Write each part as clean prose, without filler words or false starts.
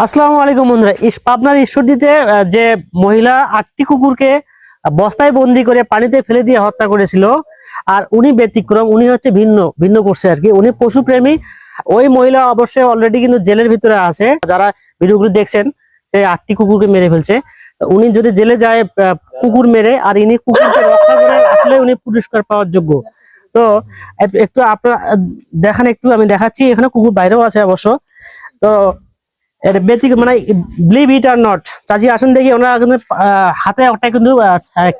আসসালামু আলাইকুম বন্ধুরা, পাবনার ঈশ্বরদীতে যে মহিলা 8টি কুকুরকে বস্তায় বন্দি করে পানিতে ফেলে দিয়ে হত্যা করেছিল, আর উনি ব্যতিক্রম, উনি হচ্ছে ভিন্ন করছে আর কি। উনি পশুপ্রেমী। ওই মহিলা অবশ্যই অলরেডি কিন্তু জেলের ভিতরে আছে। যারা ভিডিওগুলো দেখছেন, সেই 8টি কুকুরকে মেরে ফেলছে। উনি যদি জেলে যায় কুকুর মেরে, আর ইনি কুকুরকে রক্ষা করে, আসলে উনি পুরস্কার পাওয়ার যোগ্য। তো একটু আপনারা দেখান, একটু আমি দেখাচ্ছি। এখানে কুকুর বাইরেও আছে অবশ্য। তো বেসিক মানে বিলিভ ইট আর নট, চাচি আসেন দেখি। ওনারা কিন্তু হাতে একটা কিন্তু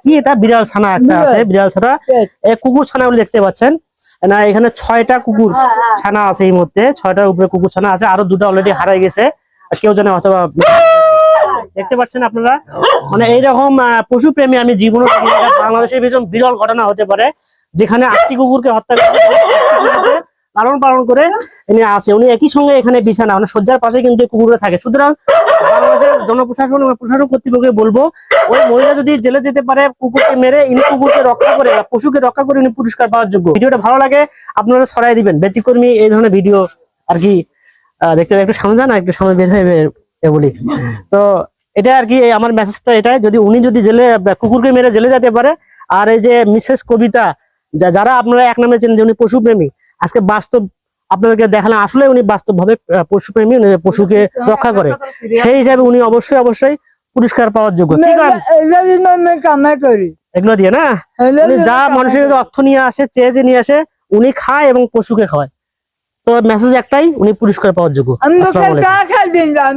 কি এটা বিড়াল ছানা একটা আছে, বিড়াল ছানা। কুকুর ছানাগুলো দেখতে পাচ্ছেন না, এখানে 6টা কুকুর ছানা আছে। এই মুহূর্তে 6টার উপরে কুকুর ছানা আছে, আরো 2টা অলরেডি হারাই গেছে। কেউ জানে অথবা দেখতে পাচ্ছেন আপনারা। মানে এইরকম পশুপ্রেমী আমি জীবনে বাংলাদেশের ভীষণ বিরল ঘটনা হতে পারে, যেখানে 8টি কুকুরকে হত্যা করে লালন পালন করে ইনি আছে। উনি একই সঙ্গে এখানে বিছানা, মানে শয্যার পাশে কিন্তু কুকুররা থাকে। সুতরাং বাংলাদেশের জনপ্রশাসন এবং প্রশাসন কর্তৃপক্ষকে বলবো, ওই মহিলা যদি জেলে যেতে পারে কুকুরকে মেরে, ইনি কুকুরকে রক্ষা করে, পশুকে রক্ষা করে উনি পুরস্কার পাওয়ার যোগ্য। ভিডিওটা ভালো লাগে আপনারা ছড়াই দিবেন। ব্যতিক্রমী এই ধরনের ভিডিও আর কি দেখতে একটু সামনে যান, একটু সামনে বের হয়ে বলি। তো এটা আর কি আমার মেসেজটা এটাই, উনি যদি জেলে কুকুরকে মেরে জেলে যেতে পারে। আর এই যে মিসেস কবিতা, যারা আপনারা এক নামে চেনেন যে উনি পশুপ্রেমী, আজকে বাস্তব আপনাদেরকে দেখালাম। আসলে উনি বাস্তব ভাবে পশুপ্রেমী, পশুকে রক্ষা করে। সেই হিসাবে উনি অবশ্যই পুরস্কার পাওয়ার যোগ্য। এগুলো দিয়ে না, যা মানুষের অর্থ নিয়ে আসে, চেয়ে নিয়ে আসে, উনি খায় এবং পশুকে খাওয়ায়। তো মেসেজ একটাই, উনি পুরস্কার পাওয়ার যোগ্য। আসসালামু আলাইকুম।